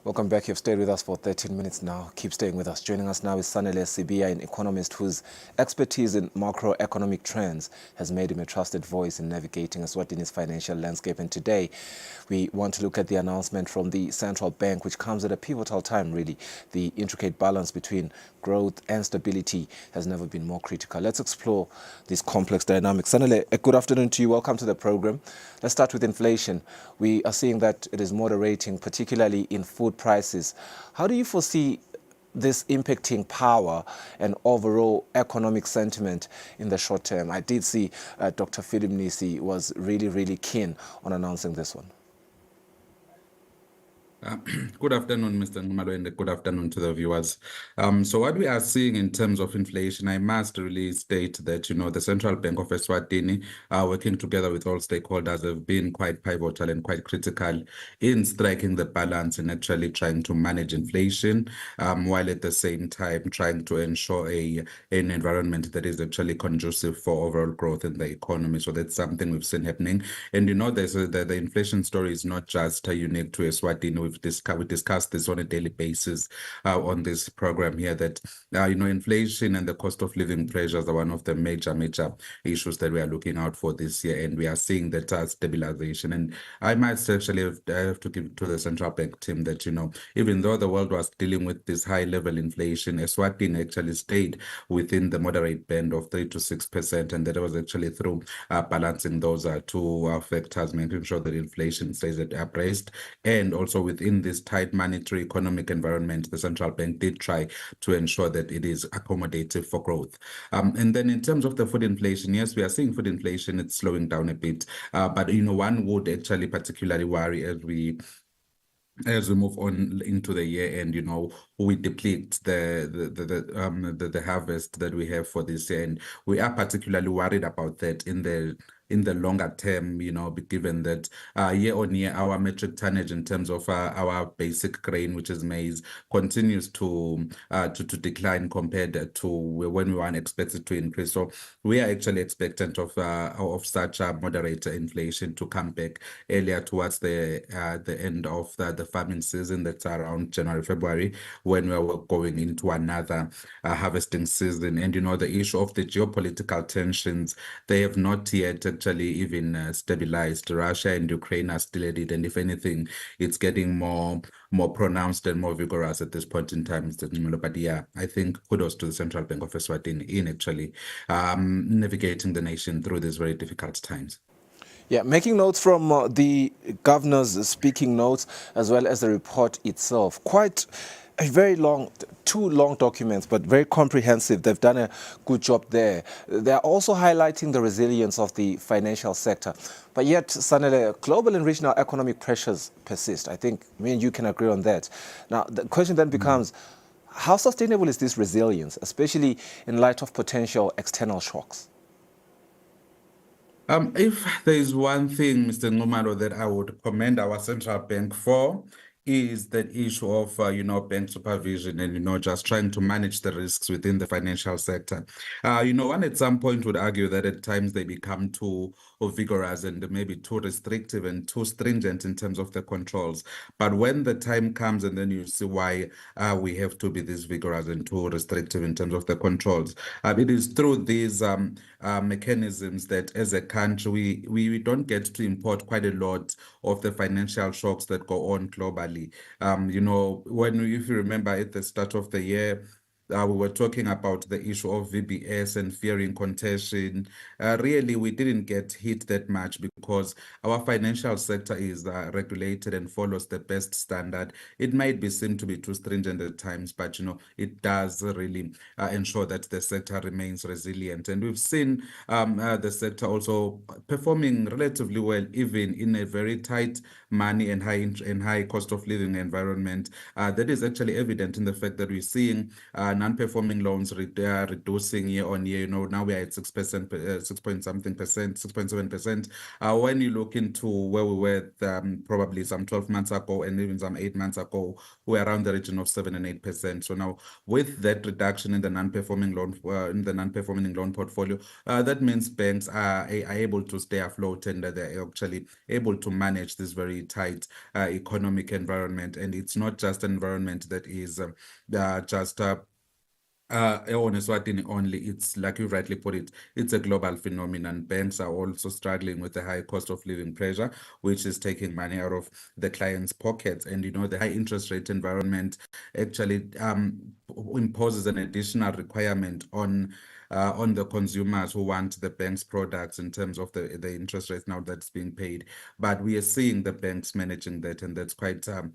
Welcome back. You've stayed with us for 13 minutes now. Keep staying with us. Joining us now is Sanele CBE, an economist whose expertise in macroeconomic trends has made him a trusted voice in navigating Eswatini's financial landscape. And today, we want to look at the announcement from the central bank, which comes at a pivotal time, really. The intricate balance between growth and stability has never been more critical. Let's explore these complex dynamics. Sanele, a good afternoon to you. Welcome to the program. Let's start with inflation. We are seeing that it is moderating, particularly in food prices. How do you foresee this impacting power and overall economic sentiment in the short term? I did see Dr. Philip Nisi was really keen on announcing this one. Good afternoon, Mr. Ngumalo, and good afternoon to the viewers. So what we are seeing in terms of inflation, I must really state that, the Central Bank of Eswatini, working together with all stakeholders, have been quite pivotal and quite critical in striking the balance and actually trying to manage inflation, while at the same time trying to ensure an environment that is actually conducive for overall growth in the economy. So that's something we've seen happening. And, the inflation story is not just unique to Eswatini. We discussed this on a daily basis on this program here that, inflation and the cost of living pressures are one of the major issues that we are looking out for this year. And we are seeing that stabilization. And I might actually have to give to the central bank team that, even though the world was dealing with this high level inflation, Eswatini actually stayed within the moderate band of 3 to 6%. And that was actually through balancing those two factors, making sure that inflation stays at abreast, and also within this tight monetary economic environment, the central bank did try to ensure that it is accommodative for growth. And then in terms of the food inflation, yes, we are seeing food inflation, it's slowing down a bit, but one would actually particularly worry as we move on into the year and we deplete the harvest that we have for this year, and we are particularly worried about that in the longer term, given that year on year our metric tonnage in terms of our basic grain, which is maize, continues to decline compared to when we were expected to increase. So we are actually expectant of such a moderate inflation to come back earlier towards the end of the farming season. That's around January, February, when we are going into another harvesting season. And the issue of the geopolitical tensions, they have not yet actually even stabilized. Russia and Ukraine are still at it, and if anything, it's getting more pronounced and more vigorous at this point in time, Mr. Njimelo. But yeah, I think kudos to the Central Bank of Eswatini in actually navigating the nation through these very difficult times. Yeah, making notes from the governor's speaking notes as well as the report itself. Quite a very long, two long documents, but very comprehensive. They've done a good job there. They're also highlighting the resilience of the financial sector. But yet, Sanele, global and regional economic pressures persist. I think me and you can agree on that. Now, the question then becomes, how sustainable is this resilience, especially in light of potential external shocks? If there is one thing, Mr. Ngumalo, that I would commend our central bank for, is that issue of, bank supervision and, just trying to manage the risks within the financial sector. One at some point would argue that at times they become too vigorous and maybe too restrictive and too stringent in terms of the controls. But when the time comes and then you see why we have to be this vigorous and too restrictive in terms of the controls, it is through these mechanisms that as a country, we don't get to import quite a lot of the financial shocks that go on globally. If you remember at the start of the year, we were talking about the issue of VBS and fearing contagion. Really, we didn't get hit that much because our financial sector is regulated and follows the best standard. It might seem to be too stringent at times, but it does really ensure that the sector remains resilient. And we've seen the sector also performing relatively well, even in a very tight money and high cost of living environment. That is actually evident in the fact that we're seeing non-performing loans reducing year on year. Now we are at 6%, 6 point something percent, 6.7%. When you look into where we were probably some 12 months ago and even some 8 months ago, we're around the region of 7 and 8%. So now with that reduction in the non-performing loan portfolio, that means banks are able to stay afloat, and they're actually able to manage this very tight economic environment. And it's not just an environment that is just on Eswatini only. It's like you rightly put it, it's a global phenomenon. Banks are also struggling with the high cost of living pressure, which is taking money out of the clients' pockets. And the high interest rate environment actually imposes an additional requirement on the consumers who want the bank's products in terms of the interest rates now that's being paid. But we are seeing the banks managing that, and that's quite a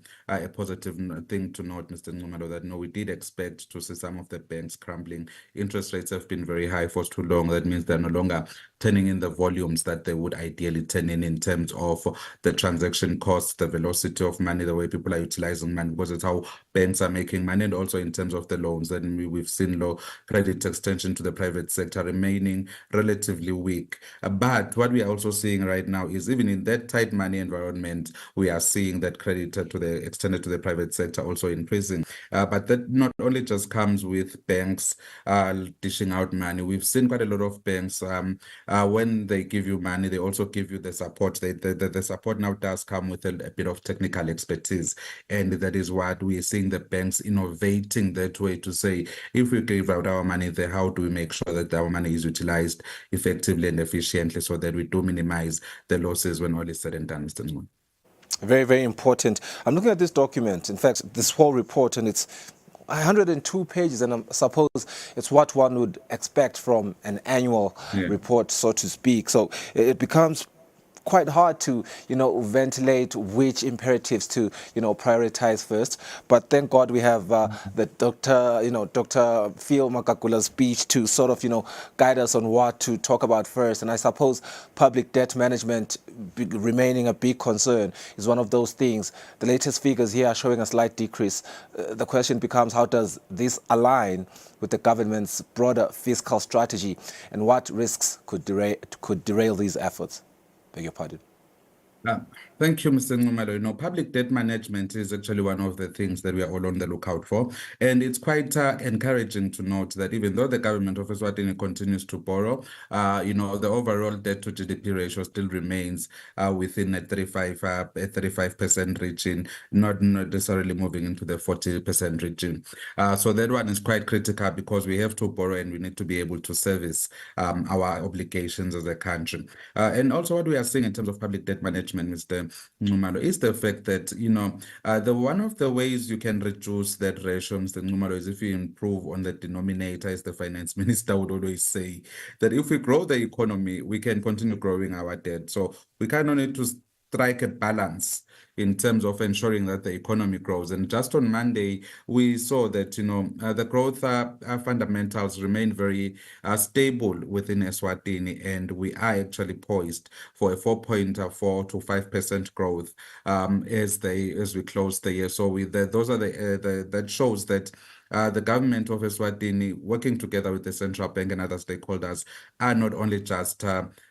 positive thing to note, Mr. Nxumalo, that we did expect to see some of the banks crumbling. Interest rates have been very high for too long. That means they're no longer turning in the volumes that they would ideally turn in terms of the transaction costs, the velocity of money, the way people are utilizing money, because it's how banks are making money, and also in terms of the loans. And we've seen low credit extension to the private sector remaining relatively weak. But what we are also seeing right now is even in that tight money environment, we are seeing that credit extended to the private sector also increasing. But that not only just comes with banks dishing out money. We've seen quite a lot of banks when they give you money, they also give you the support. The support now does come with a bit of technical expertise, and that is what we are seeing the banks innovating that way to say, if we give out our money there, how do we make sure that our money is utilized effectively and efficiently so that we do minimize the losses when all is said and done, Mr. Nxumalo? Very, very important. I'm looking at this document, in fact, this whole report, and it's 102 pages, and I suppose it's what one would expect from an annual report, so to speak. So it becomes quite hard to, ventilate which imperatives to, prioritize first. But thank God we have the Dr. Phil Makakula's speech to sort of, guide us on what to talk about first. And I suppose public debt management remaining a big concern is one of those things. The latest figures here are showing a slight decrease. The question becomes, how does this align with the government's broader fiscal strategy, and what risks could derail these efforts? Beg your pardon. Thank you, Mr. Nxumalo. Public debt management is actually one of the things that we are all on the lookout for. And it's quite encouraging to note that even though the government of Eswatini continues to borrow, the overall debt to GDP ratio still remains within a 35% region, not necessarily moving into the 40% region. So that one is quite critical, because we have to borrow and we need to be able to service our obligations as a country. And also what we are seeing in terms of public debt management, Mr. Nxumalo, is the fact that, one of the ways you can reduce that ratio, Mr. Nxumalo, is if you improve on the denominator, as the finance minister would always say, that if we grow the economy, we can continue growing our debt. So we kind of need to strike a balance in terms of ensuring that the economy grows. And just on Monday, we saw that, the growth fundamentals remain very stable within Eswatini, and we are actually poised for a 4.4 to 5% growth as we close the year. So those are that shows that the government of Eswatini, working together with the central bank and other stakeholders, are not only just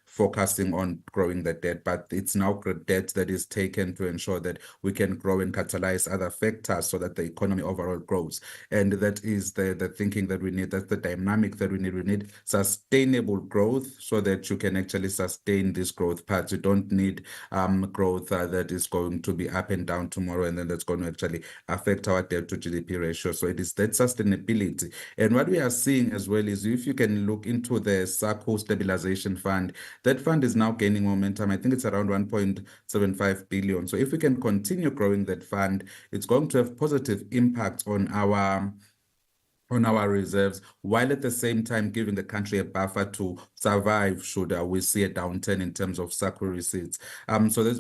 focusing on growing the debt, but it's now debt that is taken to ensure that we can grow and catalyze other factors so that the economy overall grows. And that is the thinking that we need. That's the dynamic that we need. We need sustainable growth so that you can actually sustain this growth path. You don't need growth that is going to be up and down tomorrow, and then that's going to actually affect our debt to GDP ratio. So it is that sustainability. And what we are seeing as well is, if you can look into the SACCO Stabilization Fund, that fund is now gaining momentum. I think it's around 1.75 billion. So if we can continue growing that fund, it's going to have positive impact on our reserves, while at the same time giving the country a buffer to survive should we see a downturn in terms of SACCO receipts.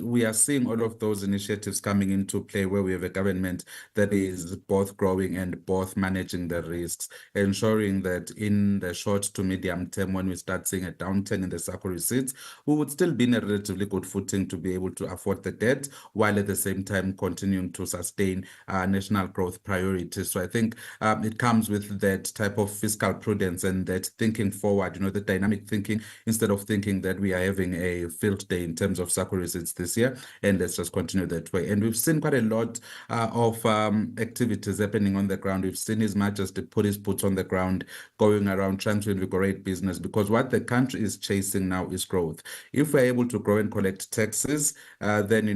We are seeing all of those initiatives coming into play where we have a government that is both growing and both managing the risks, ensuring that in the short to medium term, when we start seeing a downturn in the SACCO receipts, we would still be in a relatively good footing to be able to afford the debt, while at the same time continuing to sustain national growth priorities. So I think it comes with that type of fiscal prudence and that thinking forward, the dynamic thinking, instead of thinking that we are having a field day in terms of SACCO receipts this year, and let's just continue that way. And we've seen quite a lot of activities happening on the ground. We've seen His Majesty put his boots on the ground, going around trying to invigorate business, because what the country is chasing now is growth. If we're able to grow and collect taxes, then,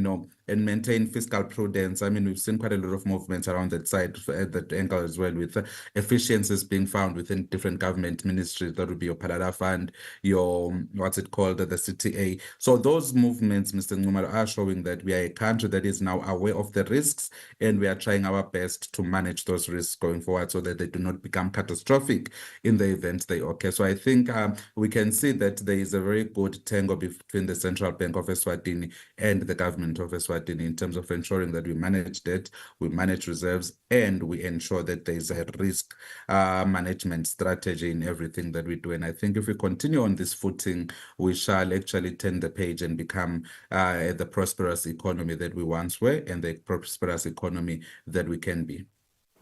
and maintain fiscal prudence. I mean, we've seen quite a lot of movements around that side, at that angle as well, with efficiencies being found within different government ministries. That would be your Palala Fund, your, what's it called, the CTA. So those movements, Mr. Ngumaro, are showing that we are a country that is now aware of the risks, and we are trying our best to manage those risks going forward so that they do not become catastrophic in the event they occur. So I think we can see that there is a very good tango between the Central Bank of Eswatini and the government of Eswatini in terms of ensuring that we manage debt, we manage reserves, and we ensure that there is a risk management strategy in everything that we do. And I think if we continue on this footing, we shall actually turn the page and become the prosperous economy that we once were, and the prosperous economy that we can be.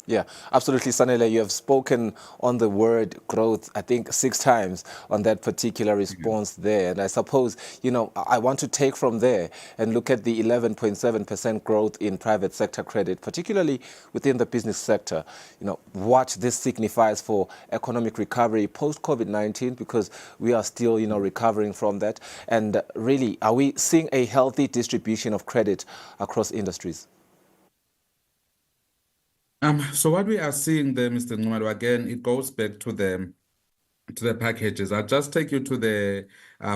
Yeah, absolutely, Sanele. You have spoken on the word growth, I think 6 times on that particular response there. And I suppose, I want to take from there and look at the 11.7% growth in private sector credit, particularly within the business sector. What this signifies for economic recovery post-COVID-19, because we are still, recovering from that. And really, are we seeing a healthy distribution of credit across industries? So what we are seeing there, Mr. Ngumalo, again, it goes back to the packages. I'll just take you to the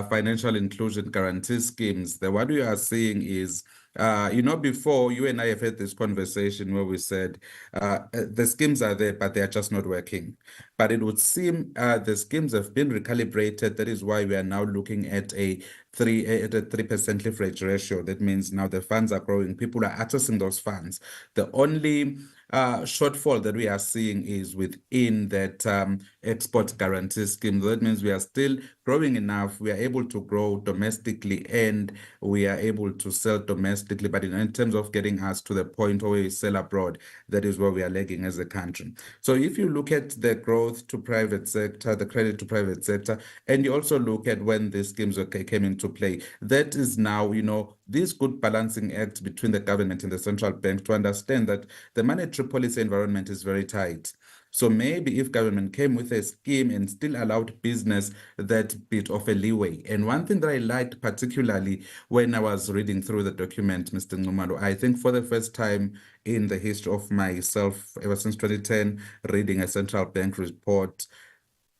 financial inclusion guarantee schemes. What we are seeing is, before you and I have had this conversation where we said the schemes are there, but they are just not working. But it would seem the schemes have been recalibrated. That is why we are now looking at a 3% leverage ratio. That means now the funds are growing. People are accessing those funds. The only shortfall that we are seeing is within that export guarantee scheme. That means we are still growing enough. We are able to grow domestically and we are able to sell domestically. But in terms of getting us to the point where we sell abroad, that is where we are lagging as a country. So if you look at the growth to private sector, the credit to private sector, and you also look at when these schemes came into play, that is now, this good balancing act between the government and the central bank to understand that the monetary policy environment is very tight. So maybe if government came with a scheme and still allowed business that bit of a leeway. And one thing that I liked particularly when I was reading through the document, Mr. Ngumalo, I think for the first time in the history of myself, ever since 2010, reading a central bank report,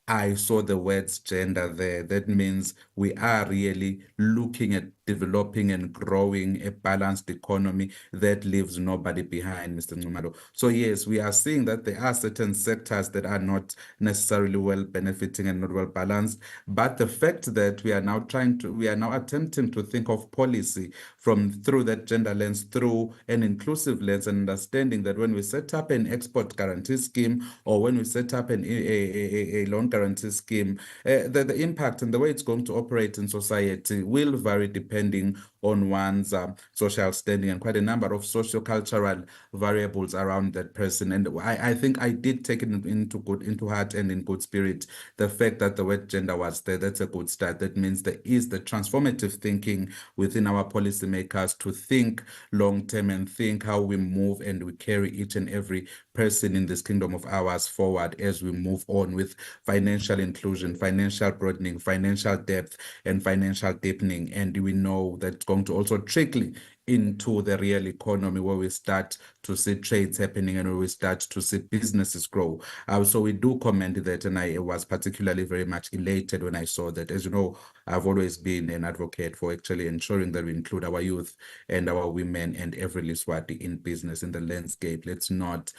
I saw the words gender there. That means we are really looking at developing and growing a balanced economy that leaves nobody behind, Mr. Ngumalo. So yes, we are seeing that there are certain sectors that are not necessarily well benefiting and not well balanced. But the fact that we are now attempting to think of policy through that gender lens, through an inclusive lens, and understanding that when we set up an export guarantee scheme or when we set up a loan guarantee scheme, the impact and the way it's going to operate in society will vary depending on one's social standing and quite a number of socio-cultural variables around that person. And I think I did take it into heart and in good spirit the fact that the word gender was there. That's a good start. That means there is the transformative thinking within our policymakers to think long-term and think how we move and we carry each and every person in this kingdom of ours forward as we move on with financial inclusion, financial broadening, financial depth, and financial deepening. And we know that's going to also trickle into the real economy, where we start to see trades happening and where we start to see businesses grow. So we do commend that, and I was particularly very much elated when I saw that. As you know, I've always been an advocate for actually ensuring that we include our youth and our women and every Liswati in business, in the landscape. Let's not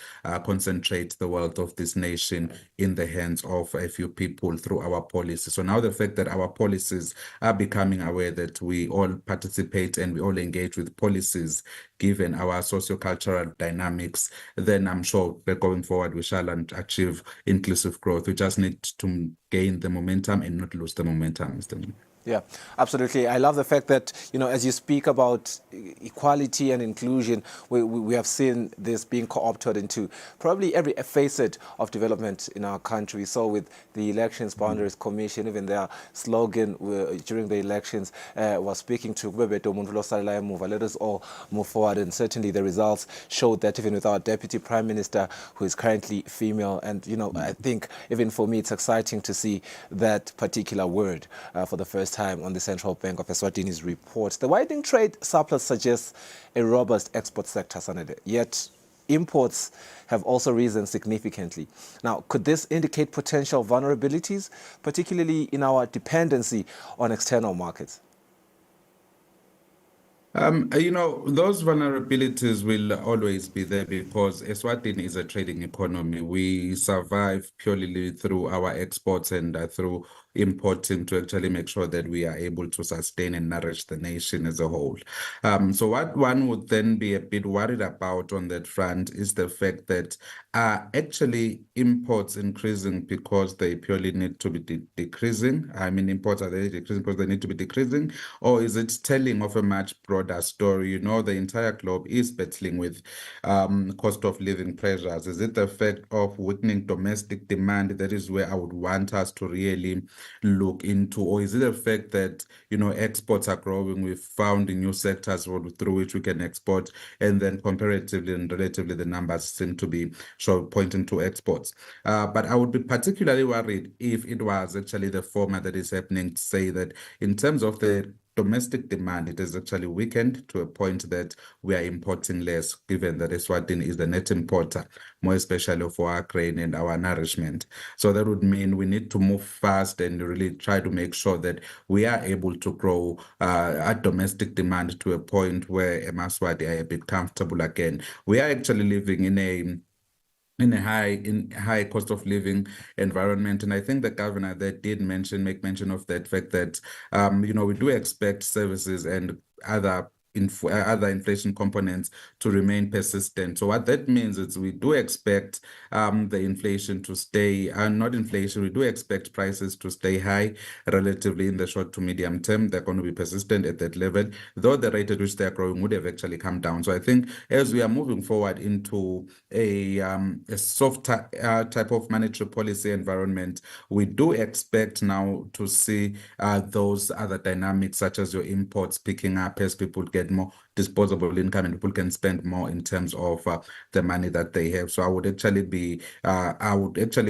concentrate the wealth of this nation in the hands of a few people through our policies. So now the fact that our policies are becoming aware that we all participate and we all engage with policies, given our sociocultural dynamics, then I'm sure that going forward we shall achieve inclusive growth. We just need to gain the momentum and not lose the momentum, Mr. Miller. Yeah, absolutely. I love the fact that, as you speak about equality and inclusion, we have seen this being co-opted into probably every facet of development in our country. We saw with the Elections Boundaries Commission, even their slogan during the elections was speaking to let us all move forward. And certainly the results showed that even with our Deputy Prime Minister, who is currently female. And, I think even for me, it's exciting to see that particular word for the first time on the Central Bank of Eswatini's report. The widening trade surplus suggests a robust export sector, Sanede, yet imports have also risen significantly. Now, could this indicate potential vulnerabilities, particularly in our dependency on external markets? Those vulnerabilities will always be there because Eswatini is a trading economy. We survive purely through our exports and through importing to actually make sure that we are able to sustain and nourish the nation as a whole. So what one would then be a bit worried about on that front is the fact that actually imports increasing because they purely need to be decreasing. I mean, imports are they decreasing because they need to be decreasing, or is it telling of a much broader story? The entire globe is battling with cost of living pressures. Is it the fact of weakening domestic demand? That is where I would want us to really look into, or is it the fact that exports are growing? We've found new sectors through which we can export, and then comparatively and relatively the numbers seem to be pointing to exports. But I would be particularly worried if it was actually the former that is happening, to say that in terms of the domestic demand, it is actually weakened to a point that we are importing less, given that Eswatini is the net importer, more especially for our grain and our nourishment. So that would mean we need to move fast and really try to make sure that we are able to grow our domestic demand to a point where Maswati are a bit comfortable again. We are actually living in a high cost of living environment, and I think the governor that did make mention of that fact that we do expect services and other inflation components to remain persistent. So what that means is we do expect the inflation to stay, not inflation, we do expect prices to stay high relatively in the short to medium term. They're going to be persistent at that level, though the rate at which they're growing would have actually come down. So I think as we are moving forward into a soft type of monetary policy environment, we do expect now to see those other dynamics, such as your imports picking up as people get more disposable income and people can spend more in terms of the money that they have. So I would actually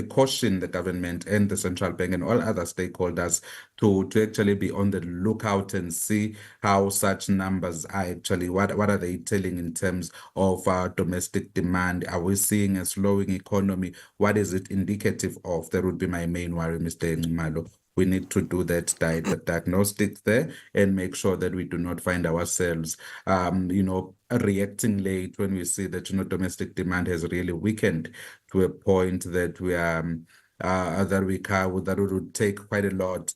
caution the government and the central bank and all other stakeholders to actually be on the lookout and see how such numbers are actually, what are they telling in terms of domestic demand? Are we seeing a slowing economy? What is it indicative of? That would be my main worry, Mr. Ngumalo. We need to do that diagnostics there and make sure that we do not find ourselves, reacting late when we see that, domestic demand has really weakened to a point that we are, that it would take quite a lot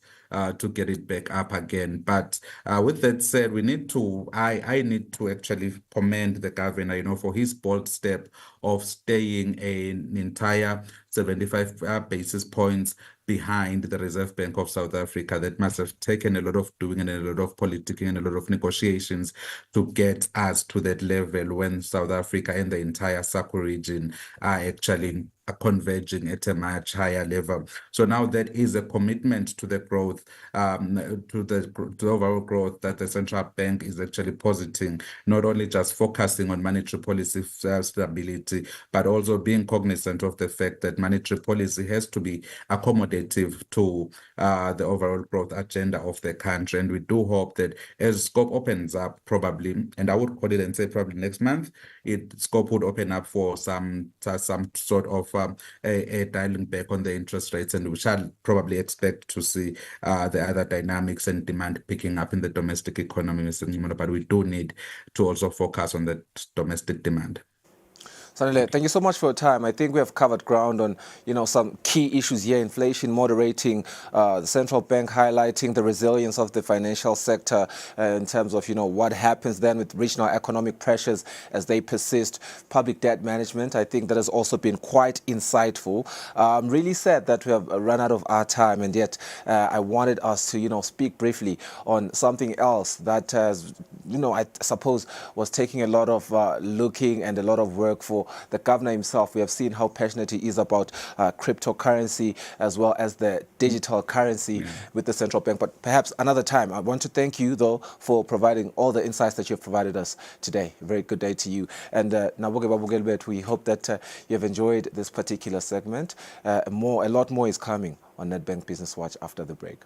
to get it back up again. But with that said, I need to actually commend the governor, for his bold step of staying an entire 75 basis points behind the Reserve Bank of South Africa. That must have taken a lot of doing and a lot of politicking and a lot of negotiations to get us to that level when South Africa and the entire SACU region are actually are converging at a much higher level. So now that is a commitment to the growth, to the overall growth that the central bank is actually positing, not only just focusing on monetary policy stability, but also being cognizant of the fact that monetary policy has to be accommodative to the overall growth agenda of the country. And we do hope that as scope opens up, probably, and I would call it and say probably next month, scope would open up for some sort of a dialing back on the interest rates, and we shall probably expect to see the other dynamics and demand picking up in the domestic economy, Mr. Ngimalo, but we do need to also focus on that domestic demand. Sanele, thank you so much for your time. I think we have covered ground on, some key issues here: inflation moderating, the central bank highlighting the resilience of the financial sector in terms of, what happens then with regional economic pressures as they persist, public debt management. I think that has also been quite insightful. I'm really sad that we have run out of our time, and yet I wanted us to, speak briefly on something else that has, I suppose was taking a lot of looking and a lot of work for the governor himself. We have seen how passionate he is about cryptocurrency as well as the digital currency with the central bank. But perhaps another time. I want to thank you, though, for providing all the insights that you've provided us today. A very good day to you. And we hope that you have enjoyed this particular segment. A lot more is coming on Nedbank Business Watch after the break.